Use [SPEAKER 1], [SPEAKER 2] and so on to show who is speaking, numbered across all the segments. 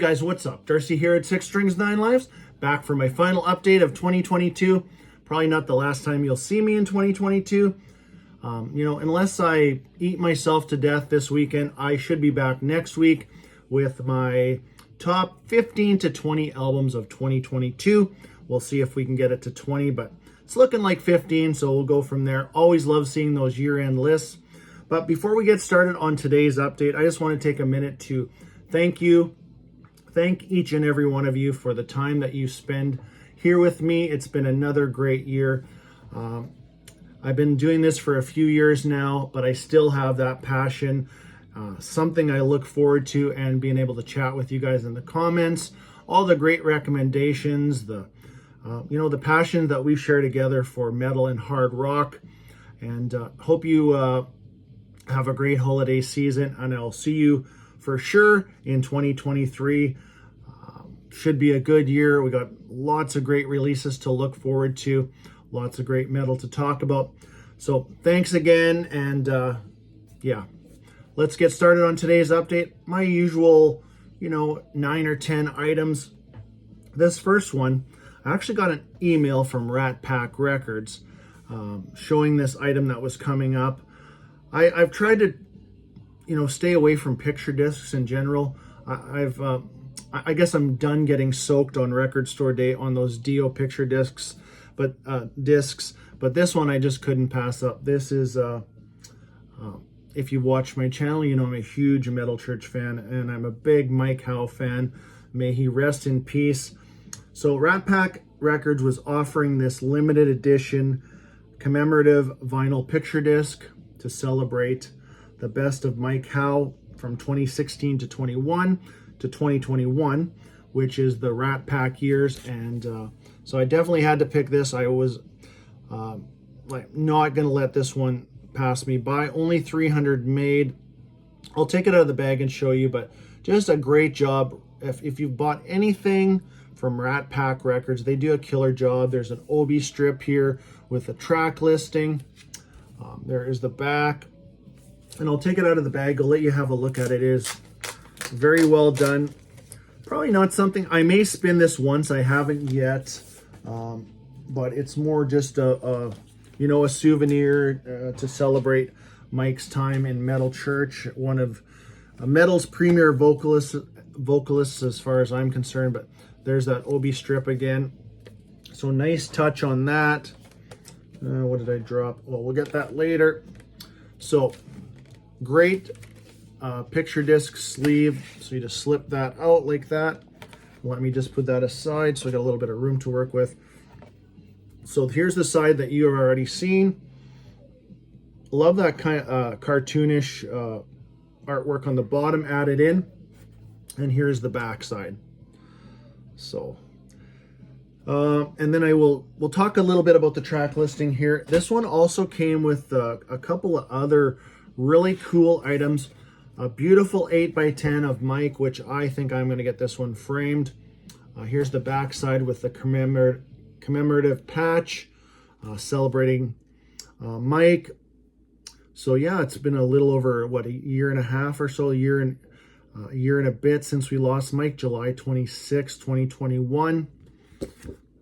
[SPEAKER 1] Guys, what's up? Darcy here at 6 Strings 9 Lives, back for my final update of 2022. Probably not the last time you'll see me in 2022. Unless I eat myself to death this weekend, I should be back next week with my top 15 to 20 albums of 2022. We'll see if we can get it to 20, but it's looking like 15, so we'll go from there. Always love seeing those year-end lists. But before we get started on today's update, I just want to take a minute to thank each and every one of you for the time that you spend here with me. It's been another great year. I've been doing this for a few years now, but I still have that passion, something I look forward to, and being able to chat with you guys in the comments, all the great recommendations, the passion that we share together for metal and hard rock. And hope you have a great holiday season, and I'll see you for sure in 2023. Should be a good year. We got lots of great releases to look forward to, lots of great metal to talk about. So thanks again, and let's get started on today's update. My usual 9 or 10 items. This first one, I actually got an email from Rat Pack Records showing this item that was coming up. I've tried to stay away from picture discs in general. I guess I'm done getting soaked on record store day on those Dio picture discs, but this one I just couldn't pass up. This is if you watch my channel, I'm a huge Metal Church fan, and I'm a big Mike Howe fan. May he rest in peace. So Rat Pack Records was offering this limited edition commemorative vinyl picture disc to celebrate the best of Mike Howe from 2016 to 2021, which is the Rat Pack years. And so I definitely had to pick this. I was not gonna let this one pass me by. Only 300 made. I'll take it out of the bag and show you, but just a great job. If you've bought anything from Rat Pack Records, they do a killer job. There's an Obi strip here with a track listing. There is the back, and I'll take it out of the bag. I'll let you have a look at it. It is very well done. Probably not something I may spin this once. I haven't yet, but it's more just a souvenir to celebrate Mike's time in Metal Church, one of metal's premier vocalists as far as I'm concerned. But there's that Obi strip again. So nice touch on that. What did I drop? Well, we'll get that later. So great picture disc sleeve. So you just slip that out like that. Let me just put that aside so I got a little bit of room to work with. So here's the side that you have already seen. Love that kind of cartoonish artwork on the bottom added in. And here's the back side. So and then we'll talk a little bit about the track listing here. This one also came with a couple of other really cool items. A beautiful 8x10 of Mike, which I think I'm going to get this one framed. Here's the back side with the commemorative patch celebrating Mike. So yeah, it's been a little over a year and a half or so, a year and a bit since we lost Mike, July 26, 2021.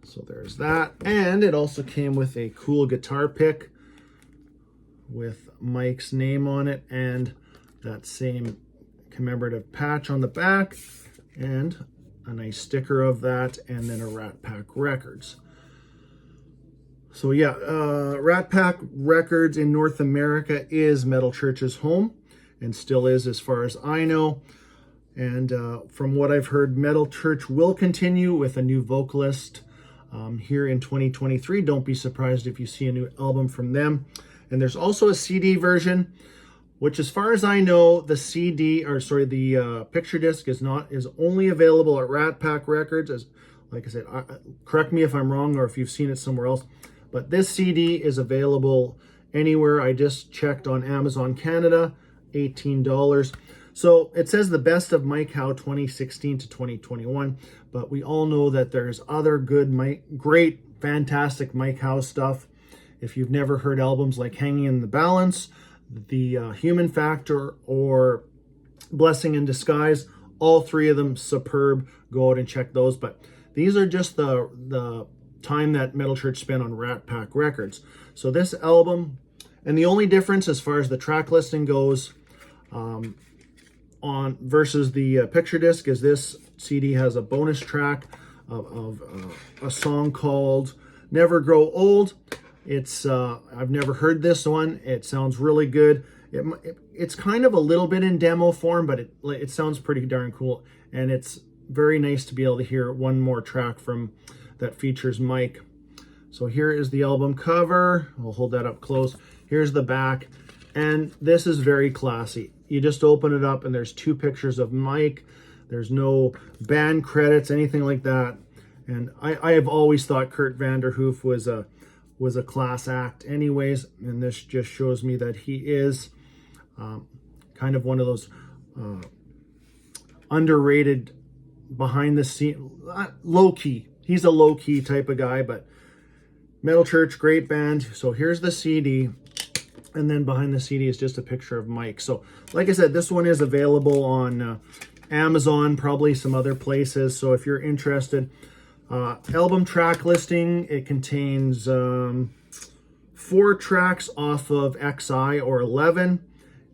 [SPEAKER 1] So there's that. And it also came with a cool guitar pick with Mike's name on it and that same commemorative patch on the back, and a nice sticker of that, and then a Rat Pack Records. So yeah, Rat Pack Records in North America is Metal Church's home, and still is as far as I know. And from what I've heard, Metal Church will continue with a new vocalist here in 2023. Don't be surprised if you see a new album from them. And there's also a CD version, which as far as I know, the picture disc is only available at Rat Pack Records. As like I said, correct me if I'm wrong or if you've seen it somewhere else, but this CD is available anywhere. I just checked on Amazon Canada, $18. So it says the best of Mike Howe 2016 to 2021, but we all know that there's other great, fantastic Mike Howe stuff. If you've never heard albums like Hanging in the Balance, The Human Factor, or Blessing in Disguise, all three of them superb. Go out and check those. But these are just the time that Metal Church spent on Rat Pack Records. So this album, and the only difference as far as the track listing goes on versus the picture disc is this CD has a bonus track of a song called Never Grow Old. It's I've never heard this one. It sounds really good. It's kind of a little bit in demo form, but it sounds pretty darn cool, and it's very nice to be able to hear one more track from that features Mike. So here is the album cover. I'll hold that up close. Here's the back, and this is very classy. You just open it up and there's two pictures of Mike. There's no band credits, anything like that. And I have always thought Kurt Vander Hoof was a class act anyways, and this just shows me that he is kind of one of those underrated behind the scene, low-key. He's a low-key type of guy, but Metal Church, great band. So here's the CD, and then behind the CD is just a picture of Mike. So like I said, this one is available on Amazon, probably some other places. So if you're interested, album track listing, it contains 4 tracks off of XI or 11.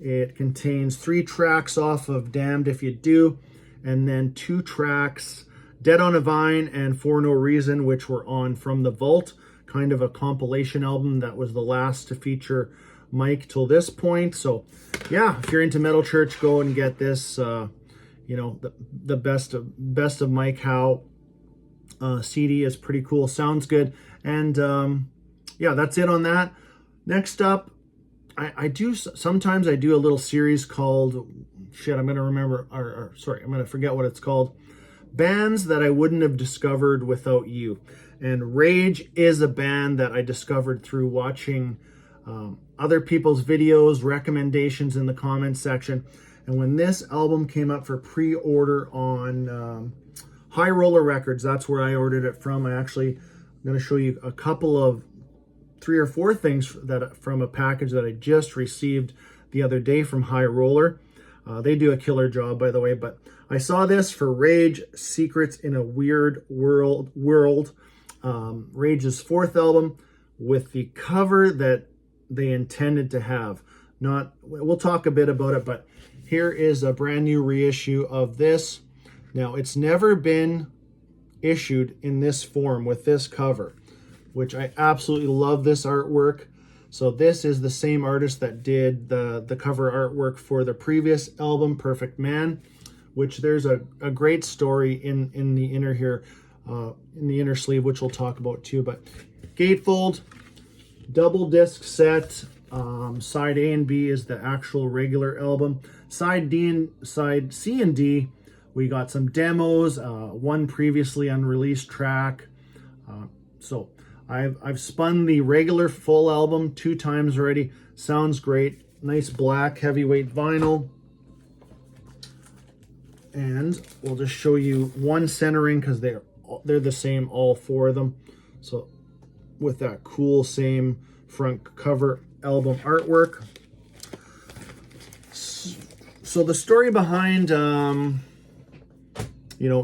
[SPEAKER 1] It contains 3 tracks off of Damned If You Do, and then 2 tracks, Dead on a Vine and For No Reason, which were on From the Vault, kind of a compilation album that was the last to feature Mike till this point. So yeah, if you're into Metal Church, go and get this. You know, the best of Mike Howe CD is pretty cool, sounds good. And yeah, that's it on that. Next up, sometimes I do a little series called, I'm gonna remember, I'm gonna forget what it's called. Bands that I wouldn't have discovered without you. And Rage is a band that I discovered through watching other people's videos, recommendations in the comments section. And when this album came up for pre-order on High Roller Records, that's where I ordered it from. I'm going to show you a couple of 3 or 4 things from a package that I just received the other day from High Roller. They do a killer job, by the way, but I saw this for Rage, Secrets in a Weird World. Rage's 4th album with the cover that they intended to have. We'll talk a bit about it, but here is a brand new reissue of this. Now, it's never been issued in this form with this cover, which I absolutely love this artwork. So this is the same artist that did the cover artwork for the previous album, Perfect Man, which there's a great story in the inner here, in the inner sleeve, which we'll talk about too. But gatefold, double disc set. Side A and B is the actual regular album. Side C and D, we got some demos, one previously unreleased track. So I've spun the regular full album 2 times already. Sounds great. Nice black heavyweight vinyl. And we'll just show you one centering because they're the same, all 4 of them. So with that cool same front cover album artwork. So the story behind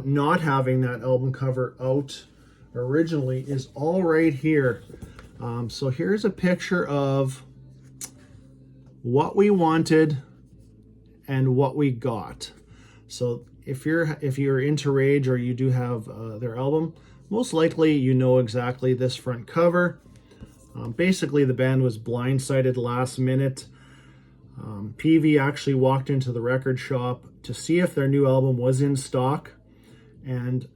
[SPEAKER 1] not having that album cover out originally is all right here. So here's a picture of what we wanted and what we got. So if you're into Rage or you do have their album, most likely you know exactly this front cover. Basically, the band was blindsided last minute. PV actually walked into the record shop to see if their new album was in stock and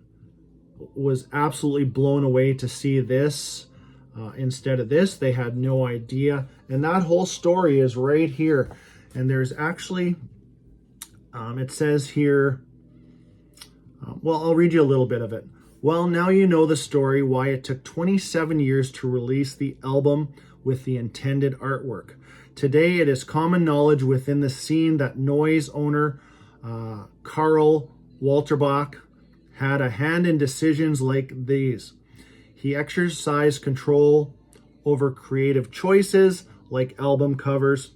[SPEAKER 1] was absolutely blown away to see this instead of this. They had no idea. And that whole story is right here. And there's actually, it says here, well, I'll read you a little bit of it. Well, now you know the story why it took 27 years to release the album with the intended artwork. Today, it is common knowledge within the scene that Noise owner Karl Walterbach had a hand in decisions like these. He exercised control over creative choices like album covers.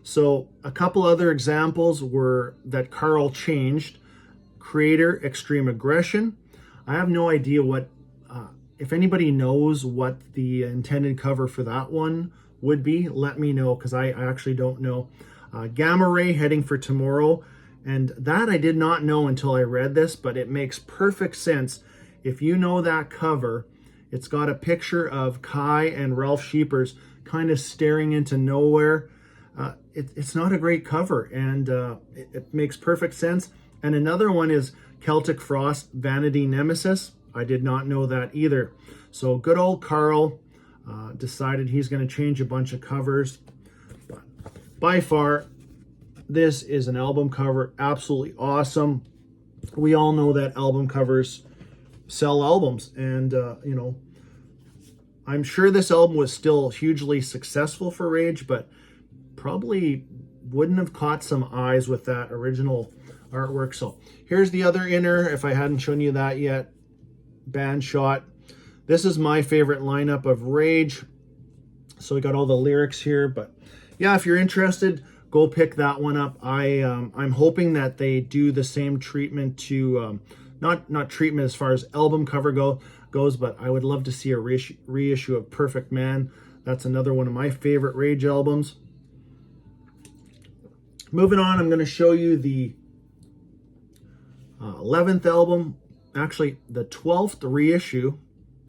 [SPEAKER 1] So a couple other examples were that Karl changed. Creator Extreme Aggression. I have no idea what, if anybody knows what the intended cover for that one would be, let me know, because I actually don't know. Gamma Ray, Heading for Tomorrow. And that I did not know until I read this, but it makes perfect sense. If you know that cover, it's got a picture of Kai and Ralph Sheepers kind of staring into nowhere. It's not a great cover, and it makes perfect sense. And another one is Celtic Frost, Vanity Nemesis. I did not know that either. So good old Carl decided he's going to change a bunch of covers. But by far, this is an album cover. Absolutely awesome. We all know that album covers sell albums, and you know, I'm sure this album was still hugely successful for Rage, but probably wouldn't have caught some eyes with that original artwork. So here's the other inner, if I hadn't shown you that yet. Band shot. This is my favorite lineup of Rage. So we got all the lyrics here, but yeah, if you're interested, go pick that one up. I'm hoping that they do the same treatment to not treatment as far as album cover goes, but I would love to see a reissue of Perfect Man. That's another one of my favorite Rage albums. Moving on, I'm going to show you the 11th album, actually the 12th reissue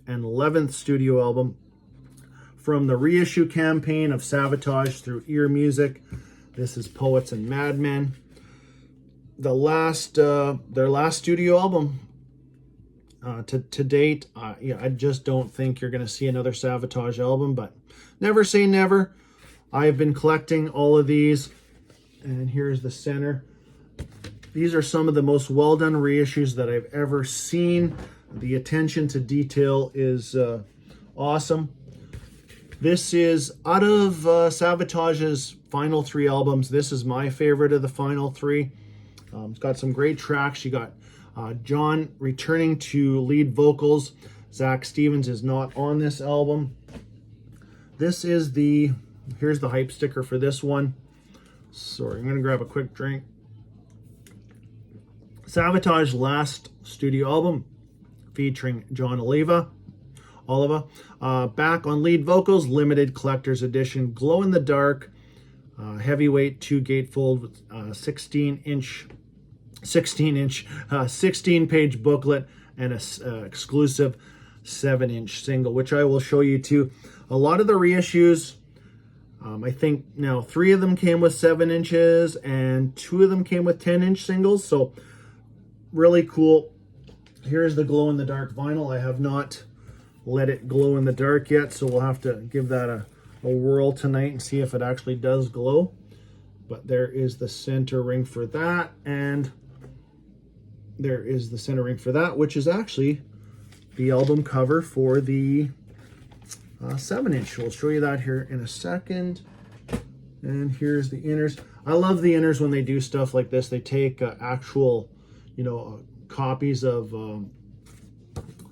[SPEAKER 1] and 11th studio album from the reissue campaign of Savatage through Ear Music. This is Poets and Madmen. Their last studio album to date. Yeah, I just don't think you're going to see another Savatage album, but never say never. I've been collecting all of these, and here's the center. These are some of the most well-done reissues that I've ever seen. The attention to detail is awesome. This is out of Savatage's final 3 albums. This is my favorite of the final 3. It's got some great tracks. You got John returning to lead vocals. Zach Stevens is not on this album. This is here's the hype sticker for this one. Sorry, I'm going to grab a quick drink. Savatage last studio album featuring John Oliva. Back on lead vocals, limited collector's edition, glow in the dark, heavyweight 2 gatefold 16-page booklet, and a exclusive 7-inch single, which I will show you too. A lot of the reissues, I think now 3 of them came with 7 inches and 2 of them came with 10-inch singles. So really cool. Here's the glow in the dark vinyl. I have not let it glow in the dark yet, so we'll have to give that a whirl tonight and see if it actually does glow. But there is the center ring for that, and there is the center ring for that, which is actually the album cover for the 7-inch. We'll show you that here in a second. And here's the inners. I love the inners when they do stuff like this. They take actual, copies of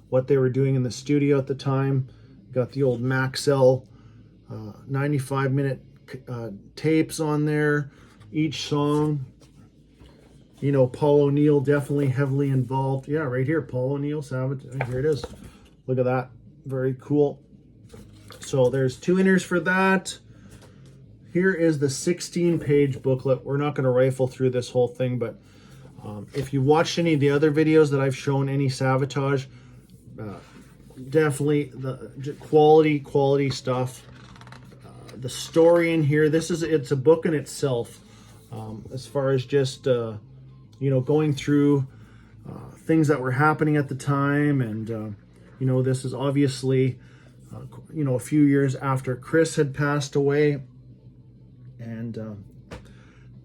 [SPEAKER 1] what they were doing in the studio at the time. Got the old Maxell 95-minute tapes on there. Each song, Paul O'Neill definitely heavily involved. Yeah, right here, Paul O'Neill, Savage. Here it is. Look at that. Very cool. So there's 2 inners for that. Here is the 16-page booklet. We're not going to rifle through this whole thing, but if you watched any of the other videos that I've shown, any Savatage, definitely the quality stuff. The story in here, it's a book in itself, as far as just going through things that were happening at the time. And this is obviously a few years after Chris had passed away, and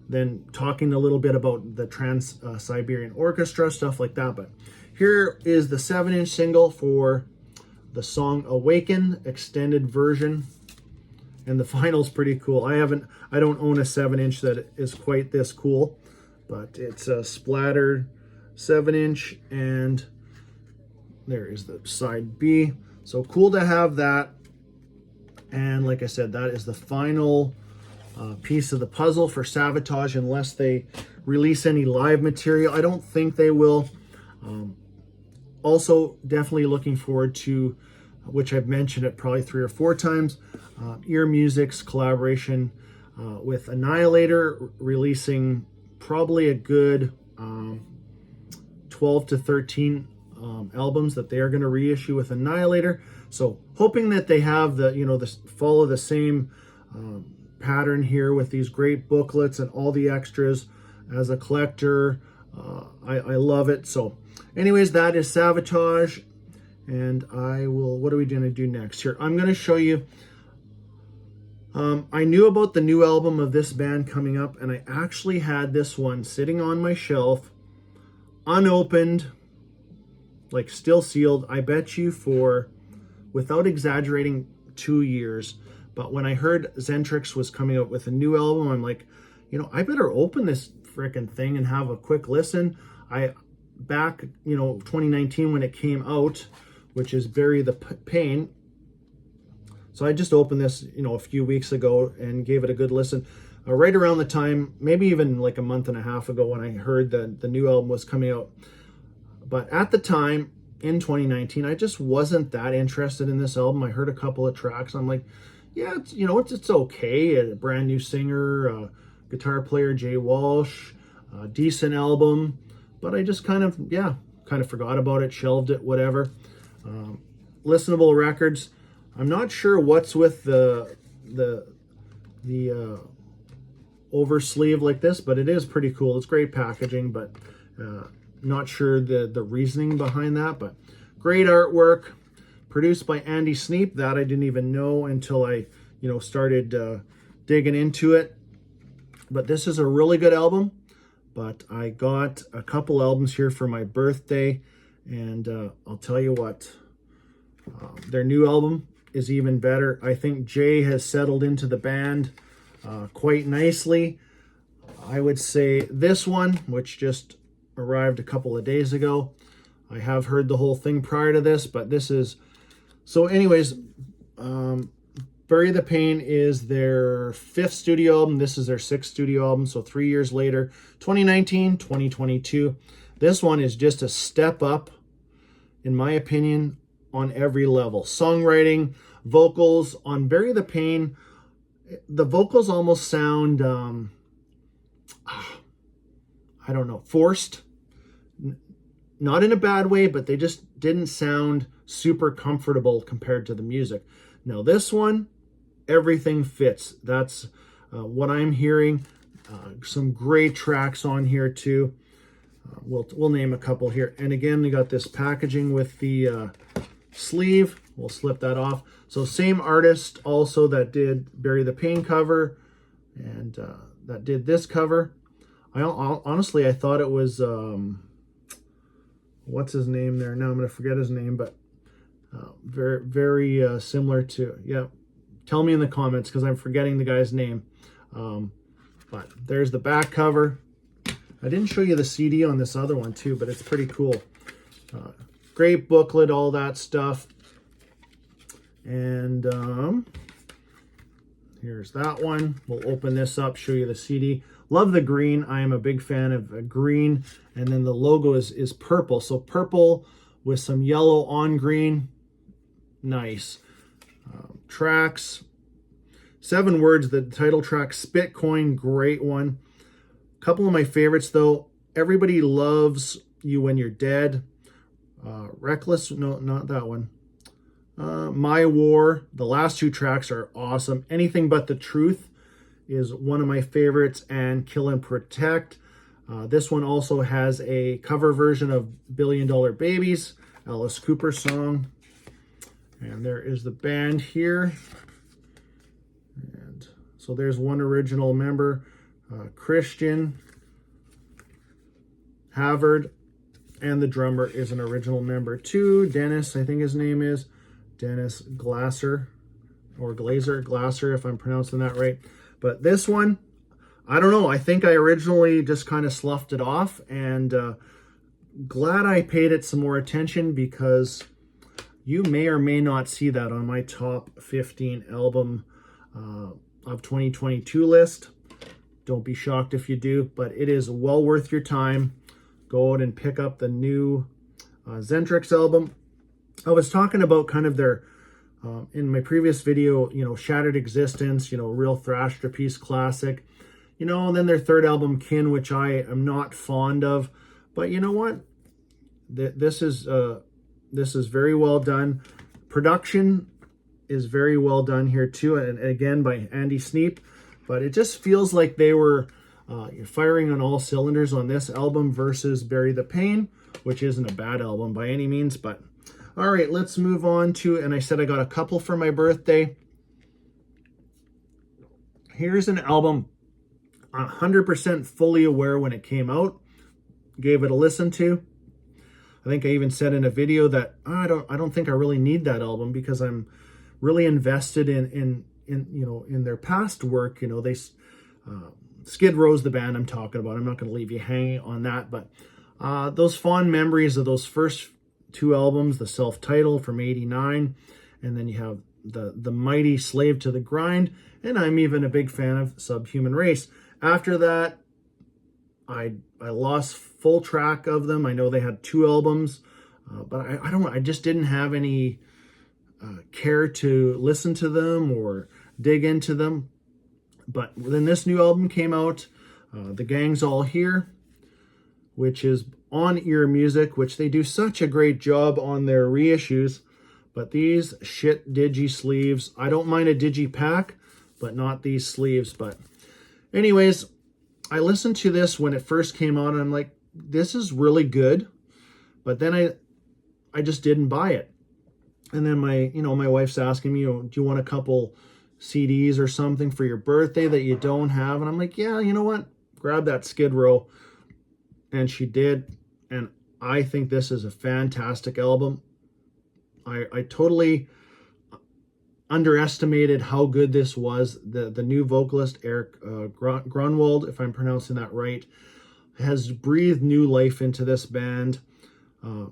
[SPEAKER 1] then talking a little bit about the Trans-Siberian Orchestra, stuff like that. But here is the 7-inch single for the song Awaken extended version, and the vinyl's pretty cool. I don't own a 7-inch that is quite this cool, but it's a splattered 7-inch, and there is the side B. So cool to have that. And like I said, that is the final piece of the puzzle for Savatage unless they release any live material. I don't think they will. Also, definitely looking forward to, which I've mentioned it probably 3 or 4 times, Ear Music's collaboration with Annihilator, releasing probably a good 12 to 13 albums that they are going to reissue with Annihilator. So hoping that they have follow the same pattern here with these great booklets and all the extras. As a collector, I love it. So anyways, that is Savatage. And what are we going to do next here? I'm going to show you, I knew about the new album of this band coming up, and I actually had this one sitting on my shelf, unopened, like still sealed. I bet you for, without exaggerating, 2 years. But when I heard Zentrix was coming out with a new album, I'm like, I better open this freaking thing and have a quick listen. Back 2019 when it came out, which is Bury the Pain. So I just opened this, a few weeks ago and gave it a good listen. Right around the time, maybe even like a month and a half ago, when I heard that the new album was coming out. But at the time, in 2019, I just wasn't that interested in this album. I heard a couple of tracks. I'm like, yeah, it's okay. A brand new singer, guitar player Jay Walsh, decent album. But I just kind of forgot about it, shelved it, whatever. Listenable records. I'm not sure what's with the over sleeve like this, but it is pretty cool. It's great packaging, but not sure the reasoning behind that. But great artwork, produced by Andy Sneap. That I didn't even know until I started digging into it. But this is a really good album. But I got a couple albums here for my birthday, and I'll tell you what, their new album is even better. I think Jay has settled into the band quite nicely. I would say this one, which just arrived a couple of days ago, I have heard the whole thing prior to this, but this is... So anyways, Bury the Pain is their 5th studio album. This is their 6th studio album, so 3 years later, 2019, 2022. This one is just a step up, in my opinion, on every level. Songwriting, vocals. On Bury the Pain, the vocals almost sound, I don't know, forced. Not in a bad way, but they just didn't sound super comfortable compared to the music. Now this one, everything fits. That's what I'm hearing. Some great tracks on here too. We'll name a couple here. And again, we got this packaging with the sleeve. We'll slip that off. So same artist also that did Bury the Pain cover and that did this cover. Honestly, I thought it was, what's his name there? Now I'm going to forget his name, but very, very similar to, yeah. Tell me in the comments because I'm forgetting the guy's name. But there's the back cover. I didn't show you the CD on this other one too, but it's pretty cool. Great booklet, all that stuff. And here's that one. We'll open this up, show you the CD. Love the green. I am a big fan of green. And then the logo is purple. So purple with some yellow on green. Nice. Tracks. 7 words. The title track, Spitcoin, great one. Couple of my favorites though. Everybody Loves You When You're Dead. Reckless, no, not that one. My War. The last 2 tracks are awesome. Anything But the Truth is one of my favorites, and Kill and Protect. This one also has a cover version of $1 Billion Babies, Alice Cooper song. And there is the band here. And so there's one original member, Christian Havard, and the drummer is an original member too. Dennis, I think his name is Dennis Glasser, or Glasser, if I'm pronouncing that right. But this one, I don't know. I think I originally just kind of sloughed it off, and glad I paid it some more attention, because you may or may not see that on my top 15 album of 2022 list. Don't be shocked if you do, but it is well worth your time. Go out and pick up the new Zentrix album. I was talking about kind of their, in my previous video, Shattered Existence, real thrash piece classic. And then their third album, Kin, which I am not fond of. But you know what? This is very well done. Production is very well done here too, and again by Andy Sneap. But it just feels like they were firing on all cylinders on this album versus Bury the Pain, which isn't a bad album by any means. But all right, let's move on to, and I said I got a couple for my birthday. Here's an album 100% fully aware when it came out. Gave it a listen to. I think I even said in a video that I don't think I really need that album because I'm really invested in their past work. They Skid Row's the band I'm talking about. I'm not going to leave you hanging on that, but those fond memories of those first two albums, the self-titled from '89, and then you have the mighty Slave to the Grind, and I'm even a big fan of Subhuman Race. After that, I lost full track of them. I know they had two albums, but I just didn't have any care to listen to them or dig into them. But then this new album came out, The Gang's All Here, which is on Ear Music, which they do such a great job on their reissues. But these shit digi sleeves, I don't mind a digi pack, but not these sleeves. But anyways, I listened to this when it first came out, and I'm like, this is really good. But then I just didn't buy it. And then my wife's asking me, do you want a couple CDs or something for your birthday that you don't have? And I'm like, yeah, you know what? Grab that Skid Row. And she did. And I think this is a fantastic album. I totally underestimated how good this was. The new vocalist, Eric Grunwald, if I'm pronouncing that right, has breathed new life into this band. The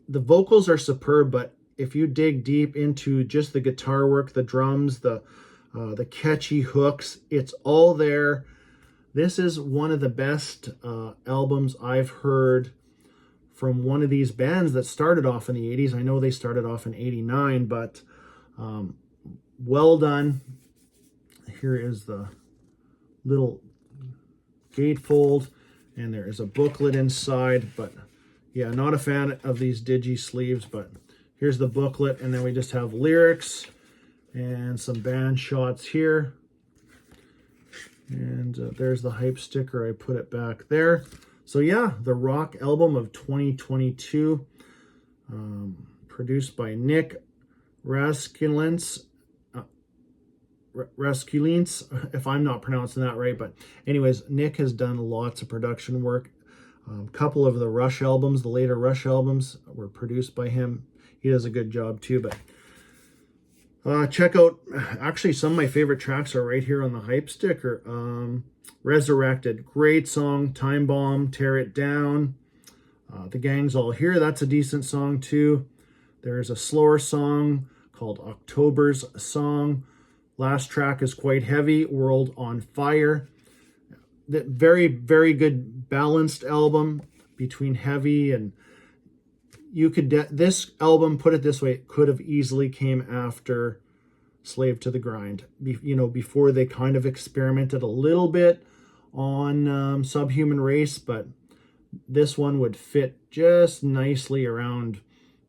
[SPEAKER 1] vocals are superb, but if you dig deep into just the guitar work, the drums, the catchy hooks, it's all there. This is one of the best albums I've heard from one of these bands that started off in the 80s. I know they started off in 89, but well done. Here is the little gatefold, and there is a booklet inside. But yeah, not a fan of these digi sleeves, but here's the booklet, and then we just have lyrics and some band shots here. And there's the hype sticker. I put it back there. So yeah, the rock album of 2022, produced by Nick Raskulins, if I'm not pronouncing that right. But anyways, Nick has done lots of production work. A couple of the Rush albums, the later Rush albums, were produced by him. He does a good job too. But check out, actually some of my favorite tracks are right here on the hype sticker. Resurrected, great song. Time Bomb, Tear It Down. The Gang's All Here, that's a decent song too. There's a slower song called October's Song. Last track is quite heavy, World on Fire. The very, very good balanced album between heavy and you could this album, put it this way, could have easily came after Slave to the Grind, before they kind of experimented a little bit on Subhuman Race, but this one would fit just nicely around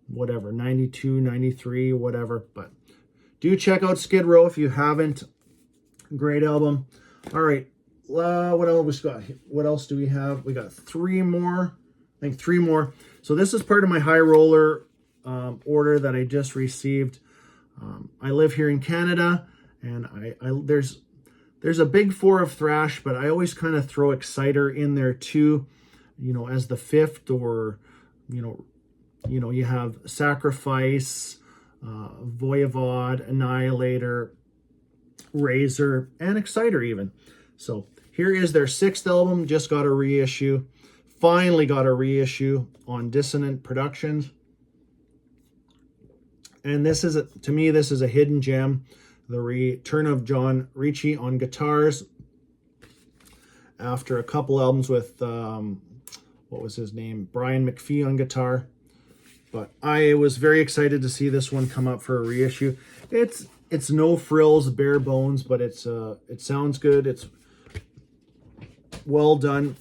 [SPEAKER 1] whatever, 92, 93, whatever. But do check out Skid Row if you haven't. Great album. All right, what else we got? What else do we have? We got three more. I think three more. So this is part of my high roller order that I just received. I live here in Canada, and there's a big four of thrash, but I always kind of throw Exciter in there too, as the fifth, or you have Sacrifice, Voivod, Annihilator, Razor, and Exciter even. So here is their sixth album. Just got a reissue. Finally got a reissue on Dissonant Productions. And this is, to me, this is a hidden gem. the return of John Ricci on guitars after a couple albums with, what was his name? Brian McPhee on guitar. But I was very excited to see this one come up for a reissue. It's no frills, bare bones, but it sounds good. It's well done.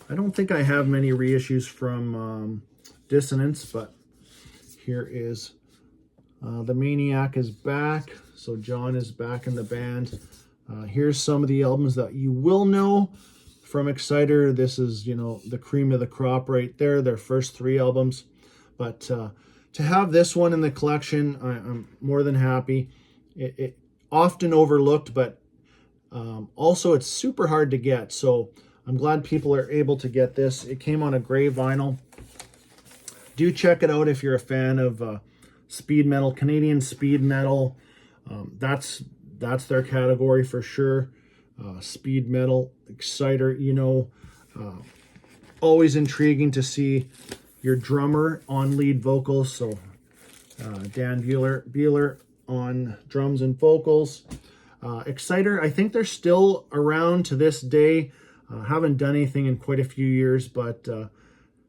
[SPEAKER 1] I don't think I have many reissues from Dissonance, but here is the Maniac is back. So John is back in the band. Here's some of the albums that you will know from Exciter. This is, you know, the cream of the crop right there, their first 3 albums. But to have this one in the collection, I'm more than happy. It often overlooked, but also it's super hard to get. So I'm glad people are able to get this. It came on a gray vinyl. Do check it out if you're a fan of speed metal, Canadian speed metal. That's their category for sure. Speed metal, Exciter, you know, always intriguing to see your drummer on lead vocals. So Dan Bueller on drums and vocals. Exciter, I think they're still around to this day. Haven't done anything in quite a few years, but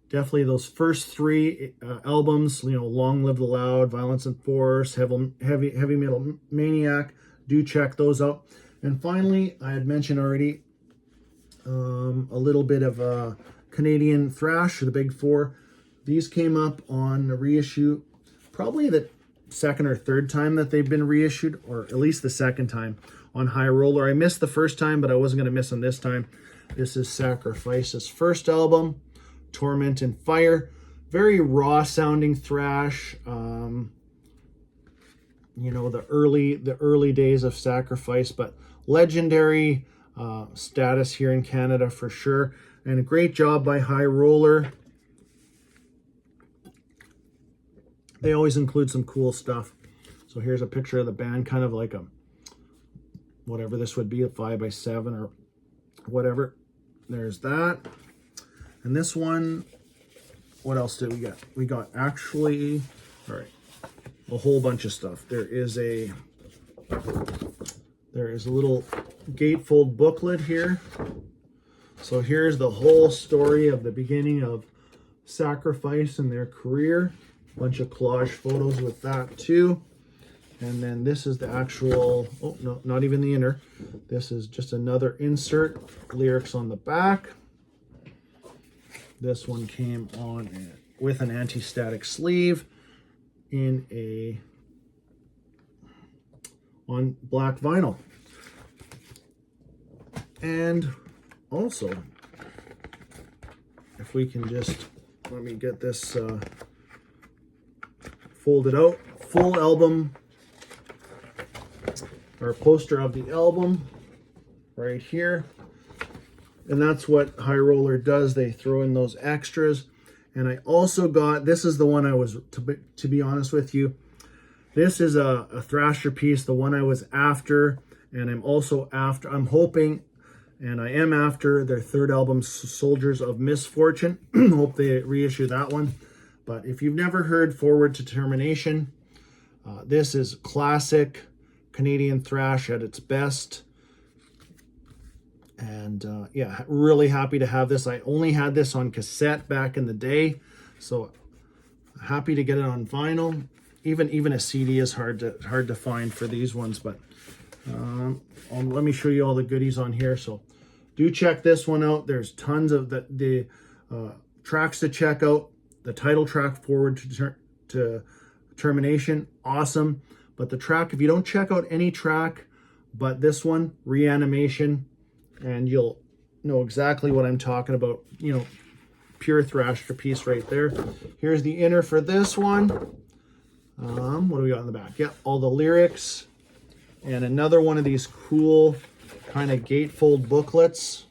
[SPEAKER 1] definitely those first 3 albums, you know, Long Live the Loud, Violence and Force, Heavy Metal Maniac, do check those out. And finally, I had mentioned already a little bit of Canadian thrash, the Big Four. These came up on a reissue, probably the second or third time that they've been reissued, or at least the second time on High Roller. I missed the first time, but I wasn't going to miss them this time. This is Sacrifice's first album, Torment and Fire. Very raw sounding thrash. You know, the early days of Sacrifice, but legendary status here in Canada for sure. And a great job by High Roller. They always include some cool stuff. So here's a picture of the band, kind of like a, whatever this would be, a 5x7 or whatever. There's that. And this one, what else did we get? We got actually, all right, a whole bunch of stuff. There is a little gatefold booklet here. So here's the whole story of the beginning of Sacrifice and their career. Bunch of collage photos with that too. And then this is the actual, oh no, not even the inner. This is just another insert, lyrics on the back. This one came on with an anti-static sleeve on black vinyl. And also, if we can just, let me get this folded out, full album, or poster of the album right here. And that's what High Roller does. They throw in those extras. And I also got, this is the one I was, to be honest with you, this is a Thrasher piece, the one I was after. And I'm also after, I'm hoping, and I am after their third album, Soldiers of Misfortune. Hope they reissue that one. But if you've never heard Forward to Termination, this is classic Canadian thrash at its best. And yeah, really happy to have this. I only had this on cassette back in the day, so happy to get it on vinyl. Even a CD is hard to find for these ones, but let me show you all the goodies on here. So do check this one out. There's tons of the tracks to check out. The title track, Forward to Termination, awesome. But the track, if you don't check out any track but this one, Reanimation, and you'll know exactly what I'm talking about. You know, pure Thrasher piece right there. Here's the inner for this one. What do we got in the back? Yeah, all the lyrics. And another one of these cool kind of gatefold booklets.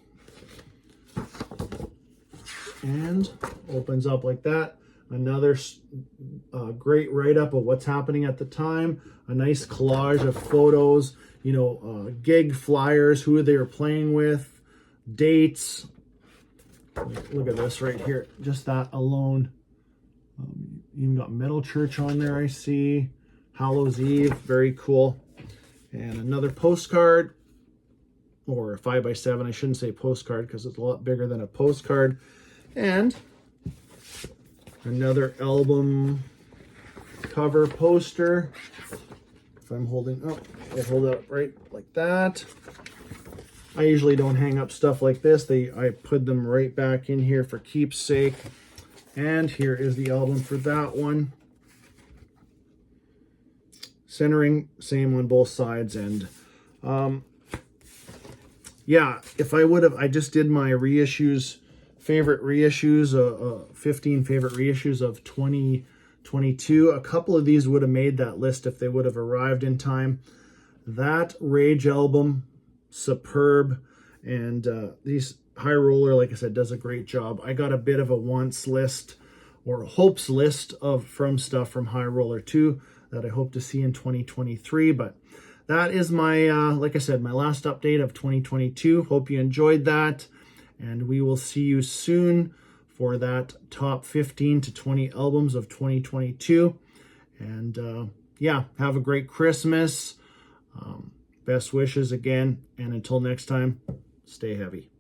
[SPEAKER 1] And opens up like that. Another great write-up of what's happening at the time. A nice collage of photos, you know, gig flyers, who they were playing with, dates. Look at this right here. Just that alone. Even got Metal Church on there, I see. Hallows Eve, very cool. And another postcard, or a 5x7. I shouldn't say postcard because it's a lot bigger than a postcard. And another album cover poster. If I'm holding up, I'll hold it up right like that. I usually don't hang up stuff like this. I put them right back in here for keepsake. And here is the album for that one. Centering, same on both sides. And yeah, if I would have, I just did my reissues, favorite reissues, 15 favorite reissues of 2022. A couple of these would have made that list if they would have arrived in time. That Rage album, superb. And these High Roller, like I said, does a great job. I got a bit of a wants list or hopes list from stuff from High Roller 2 that I hope to see in 2023. But that is my, like I said, my last update of 2022. Hope you enjoyed that. And we will see you soon for that top 15 to 20 albums of 2022. And yeah, have a great Christmas. Best wishes again. And until next time, stay heavy.